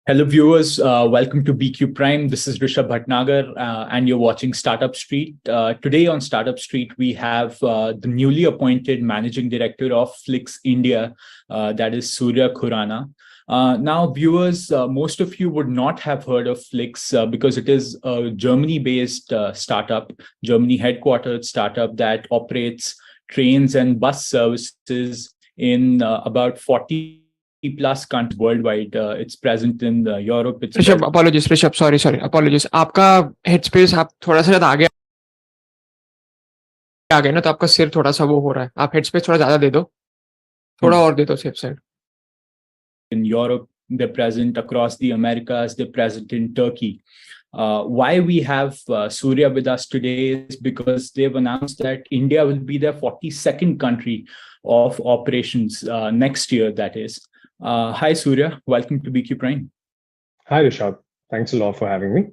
Hello, viewers. Welcome to BQ Prime. This is Rishabh Bhatnagar, and you're watching Startup Street. Today on Startup Street, we have the newly appointed Managing Director of Flix India, that is Surya Khurana. Now, viewers, most of you would not have heard of Flix because it is a Germany-based startup, Germany-headquartered startup that operates trains and bus services in about 40 plus countries worldwide. It's present in Europe. It's Rishabh apologies Rishabh sorry apologies आपका headspace आप थोड़ा सा ज्यादा आगे आ गए ना तो आपका सिर थोड़ा सा वो हो रहा है आप headspace थोड़ा ज्यादा दे दो थोड़ा और दे दो safe side in Europe, they're present across the Americas, they're present in Turkey. Why we have Surya with us today is because they've announced that India will be their 42nd country of operations next year, that is. Hi, Surya. Welcome to BQ Prime. Hi, Rishabh. Thanks a lot for having me.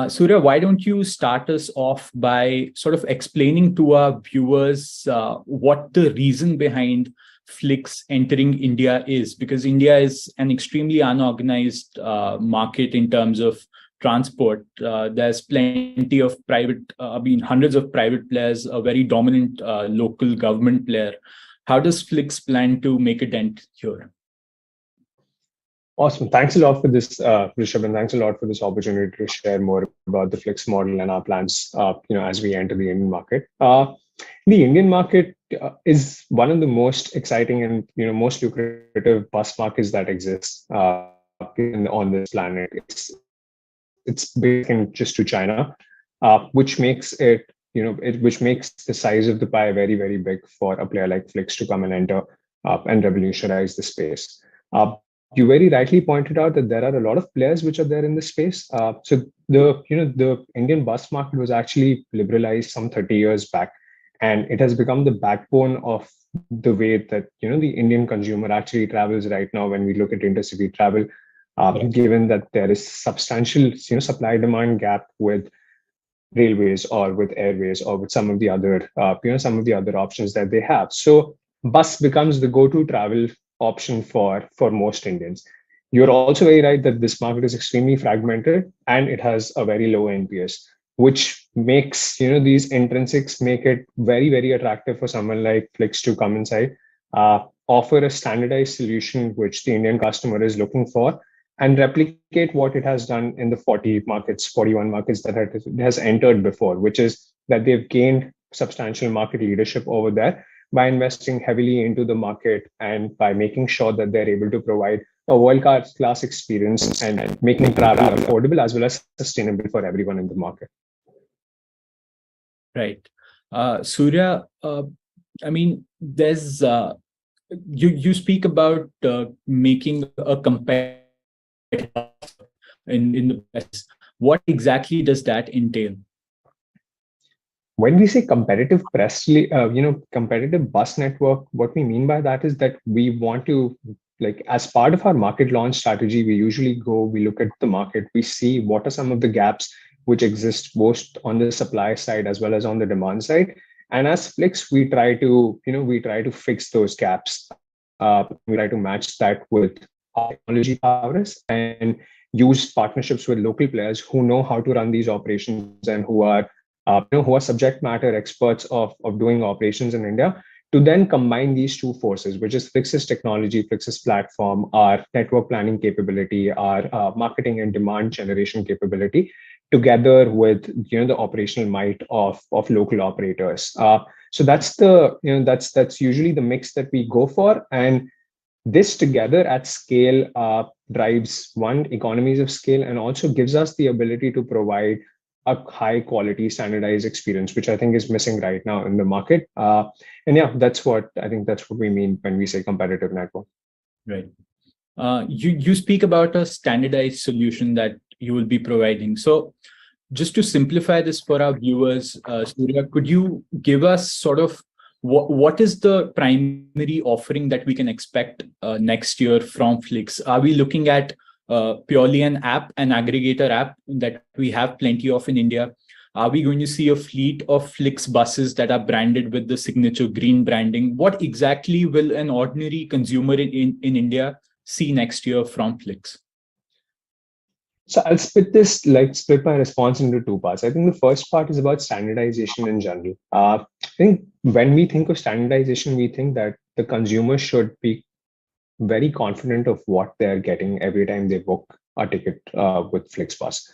Surya, why don't you start us off by sort of explaining to our viewers what the reason behind Flix entering India is, because India is an extremely unorganized market in terms of transport. There's plenty of hundreds of private players, a very dominant local government player. How does Flix plan to make a dent here? Awesome. Thanks a lot for this, Rishabh, and thanks a lot for this opportunity to share more about the Flix model and our plans, as we enter the Indian market. The Indian market is one of the most exciting and most lucrative bus markets that exists on this planet. It's big in just to China, which makes it which makes the size of the pie very, very big for a player like Flix to come and enter and revolutionize the space. You very rightly pointed out that there are a lot of players which are there in the space. So the Indian bus market was actually liberalized some 30 years back, and it has become the backbone of the way that the Indian consumer actually travels right now. When we look at intercity travel, given that there is substantial supply demand gap with railways or with airways or with some of the other options that they have, so bus becomes the go-to travel option for most Indians. You're also very right that this market is extremely fragmented and it has a very low NPS, which makes these intrinsics make it very, very attractive for someone like Flix to come inside, offer a standardized solution which the Indian customer is looking for, and replicate what it has done in the 41 markets that it has entered before, which is that they've gained substantial market leadership over there by investing heavily into the market and by making sure that they're able to provide a world-class experience and making travel affordable as well as sustainable for everyone in the market. Right. Surya, there's you speak about making a competitive in the West. What exactly does that entail? When we say competitive competitive bus network, what we mean by that is that we want to, as part of our market launch strategy, we look at the market, we see what are some of the gaps which exist both on the supply side as well as on the demand side. And as Flix, we try to fix those gaps. We try to match that with our technology powers and use partnerships with local players who know how to run these operations and who are subject matter experts of doing operations in India, to then combine these two forces, which is Flix's technology, Flix's platform, our network planning capability, our marketing and demand generation capability, together with the operational might of local operators. So that's that's usually the mix that we go for, and this together at scale drives economies of scale and also gives us the ability to provide a high quality standardized experience, which I think is missing right now in the market. And yeah, that's what we mean when we say competitive network. Right. You speak about a standardized solution that you will be providing. So just to simplify this for our viewers, Surya, could you give us sort of what is the primary offering that we can expect next year from Flix? Are we looking at purely an aggregator app that we have plenty of in India? Are we going to see a fleet of Flix buses that are branded with the signature green branding? What exactly will an ordinary consumer in India see next year from Flix? So I'll split my response into two parts. I think the first part is about standardization in general. I think when we think of standardization, we think that the consumer should be very confident of what they're getting every time they book a ticket with FlixBus.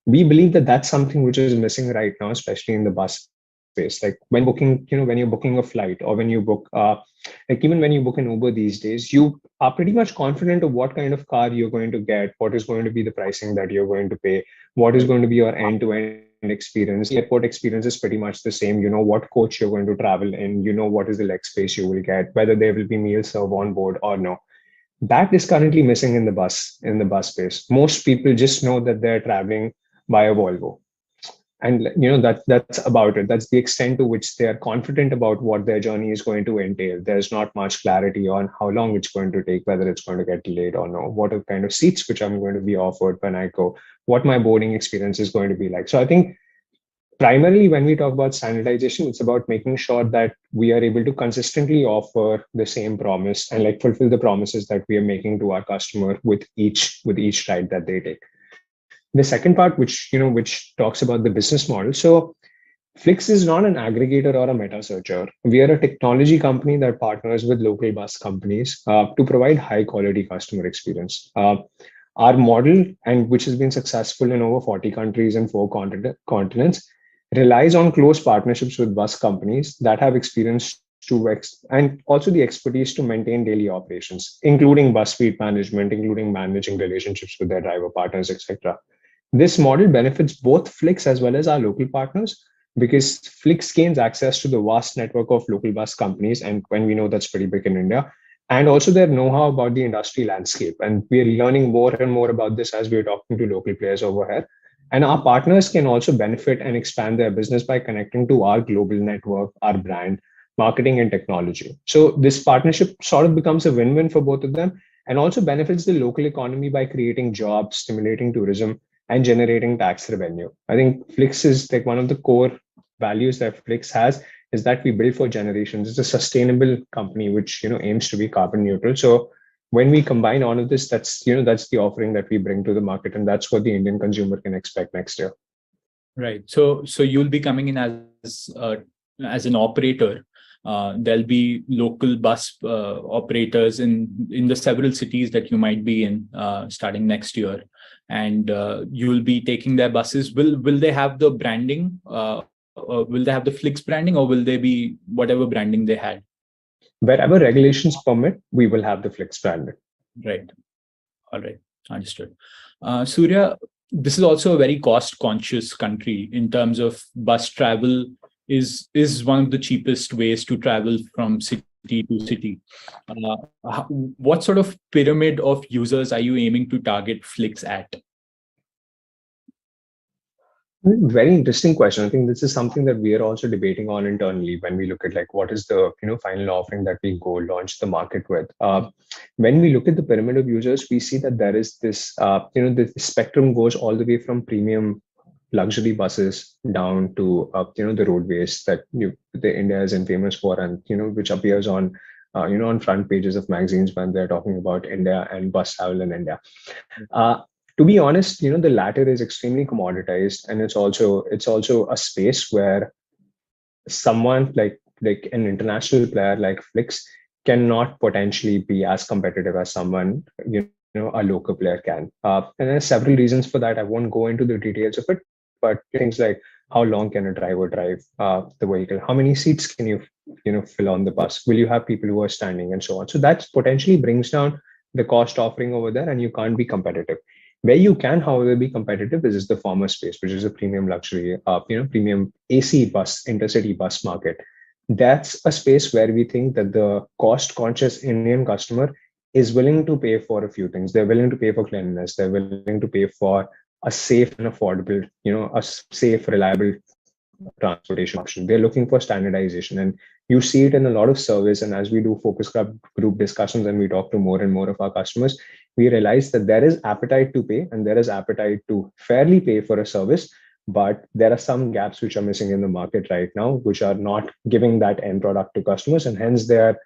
We believe that that's something which is missing right now, especially in the bus space. Like when booking, when you're booking a flight or when you book, like even when you book an Uber these days, you are pretty much confident of what kind of car you're going to get, what is going to be the pricing that you're going to pay, what is going to be your end-to-end experience. The airport experience is pretty much the same. You know what coach you're going to travel in, you know what is the leg space you will get, whether there will be meal served on board or no. That is currently missing in the bus space. Most people just know that they're traveling by a Volvo, and that's about it. That's the extent to which they are confident about what their journey is going to entail. There's not much clarity on how long it's going to take, whether it's going to get delayed or no, what are kind of seats which I'm going to be offered when I go, what my boarding experience is going to be like. So I think primarily when we talk about standardization, it's about making sure that we are able to consistently offer the same promise and like fulfill the promises that we are making to our customer with each ride that they take. The second part, which talks about the business model. So Flix is not an aggregator or a meta searcher. We are a technology company that partners with local bus companies to provide high quality customer experience. Our model, and which has been successful in over 40 countries and four continents, relies on close partnerships with bus companies that have experience and also the expertise to maintain daily operations, including bus fleet management, including managing relationships with their driver partners, etc. This model benefits both Flix as well as our local partners because Flix gains access to the vast network of local bus companies, and when we know that's pretty big in India, and also their know-how about the industry landscape. And we are learning more and more about this as we're talking to local players over here. And our partners can also benefit and expand their business by connecting to our global network, our brand, marketing, and technology. So this partnership sort of becomes a win-win for both of them and also benefits the local economy by creating jobs, stimulating tourism, and generating tax revenue. I think Flix is like one of the core values that Flix has is that we build for generations. It's a sustainable company which aims to be carbon neutral. So when we combine all of this, that's the offering that we bring to the market, and that's what the Indian consumer can expect next year. Right. So you'll be coming in as an operator. There'll be local bus operators in the several cities that you might be in starting next year, and you'll be taking their buses. Will they have the branding? Will they have the Flix branding, or will they be whatever branding they had? Wherever regulations permit, we will have the Flix branding. Right. All right. Understood. Surya, this is also a very cost-conscious country in terms of bus travel. Is one of the cheapest ways to travel from city to city. What sort of pyramid of users are you aiming to target Flix at? Very interesting question. I think this is something that we are also debating on internally when we look at like what is the final offering that we go launch the market with. When we look at the pyramid of users, we see that there is this the spectrum goes all the way from premium luxury buses down to the roadways that the India is famous for, and which appears on on front pages of magazines when they're talking about India and bus travel in India. To be honest, the latter is extremely commoditized, and it's also a space where someone like an international player like Flix cannot potentially be as competitive as someone a local player can. And there's several reasons for that. I won't go into the details of it, but things like how long can a driver drive the vehicle, how many seats can you fill on the bus, will you have people who are standing, and so on. So that potentially brings down the cost offering over there, and you can't be competitive. Where you can, however, be competitive is the former space, which is a premium luxury, premium AC bus, intercity bus market. That's a space where we think that the cost-conscious Indian customer is willing to pay for a few things. They're willing to pay for cleanliness. They're willing to pay for a safe and affordable, a safe, reliable transportation option. They're looking for standardization, and you see it in a lot of surveys. And as we do focus group discussions and we talk to more and more of our customers, we realize that there is appetite to pay and there is appetite to fairly pay for a service, but there are some gaps which are missing in the market right now, which are not giving that end product to customers, and hence they are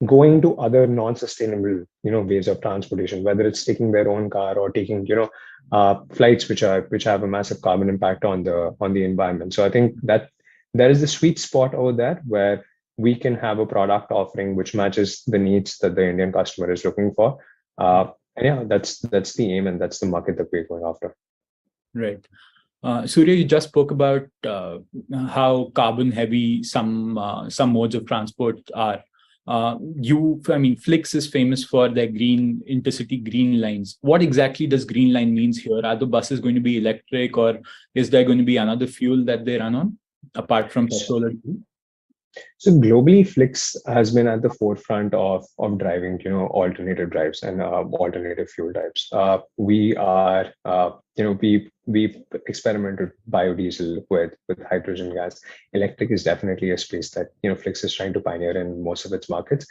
going to other non-sustainable, ways of transportation, whether it's taking their own car or taking, flights which have a massive carbon impact on the environment. So I think that there is the sweet spot over there where we can have a product offering which matches the needs that the Indian customer is looking for. And yeah, that's the aim, and that's the market that we're going after. Right. Surya, you just spoke about how carbon heavy some modes of transport are. Flix is famous for their green intercity green lines. What exactly does green line means here? Are the buses going to be electric, or is there going to be another fuel that they run on apart from petrol or diesel? So globally, Flix has been at the forefront of driving, alternative drives and alternative fuel types. We are, we've experimented biodiesel with hydrogen gas. Electric is definitely a space that Flix is trying to pioneer in most of its markets.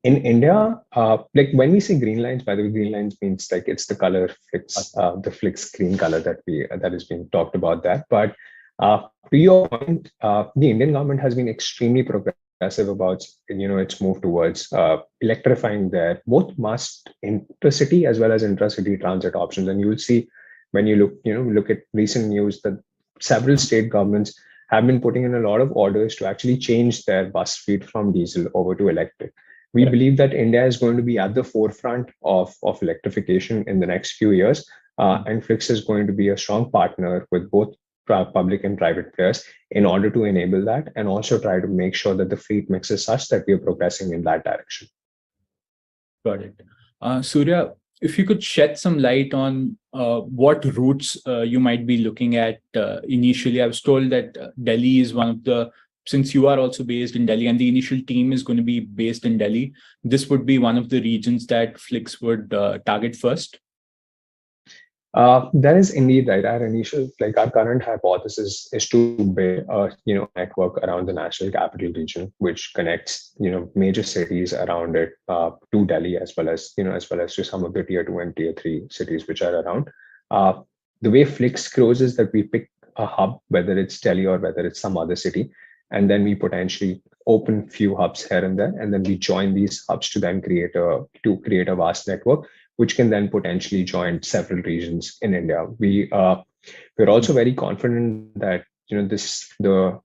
In India, like when we say green lines, by the way, green lines means like it's the color Flix, the Flix green color that is being talked about there. But to your point, the Indian government has been extremely progressive about its move towards electrifying their both mass intercity as well as intracity transit options. And you'll see when you look at recent news that several state governments have been putting in a lot of orders to actually change their bus fleet from diesel over to electric. We believe that India is going to be at the forefront of electrification in the next few years, and Flix is going to be a strong partner with both public and private players in order to enable that, and also try to make sure that the fleet mix is such that we are progressing in that direction. Got it. Surya, if you could shed some light on what routes you might be looking at initially. I was told that Delhi is one of the, since you are also based in Delhi and the initial team is going to be based in Delhi, this would be one of the regions that Flix would target first. That is indeed right. Our current hypothesis is to build a network around the national capital region, which connects major cities around it to Delhi, as well as to some of the tier 2 and tier 3 cities which are around. The way Flix grows is that we pick a hub, whether it's Delhi or whether it's some other city, and then we potentially open few hubs here and there, and then we join these hubs to then create a vast network, which can then potentially join several regions in India. We're also very confident that the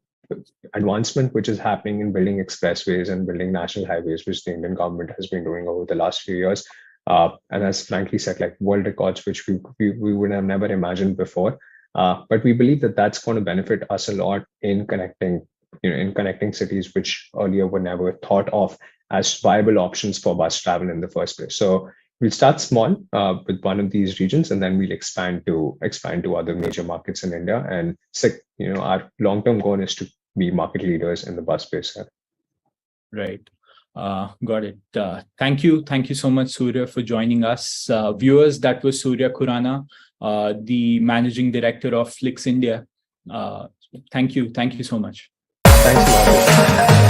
advancement which is happening in building expressways and building national highways, which the Indian government has been doing over the last few years, and has frankly set like world records, which we would have never imagined before. But we believe that that's going to benefit us a lot in connecting cities which earlier were never thought of as viable options for bus travel in the first place. So we'll start small with one of these regions, and then we'll expand to other major markets in India. And our long-term goal is to be market leaders in the bus space. Right. Got it. Thank you so much, Surya, for joining us. Viewers, that was Surya Khurana, the Managing Director of Flix India. Thank you so much. Thanks a lot.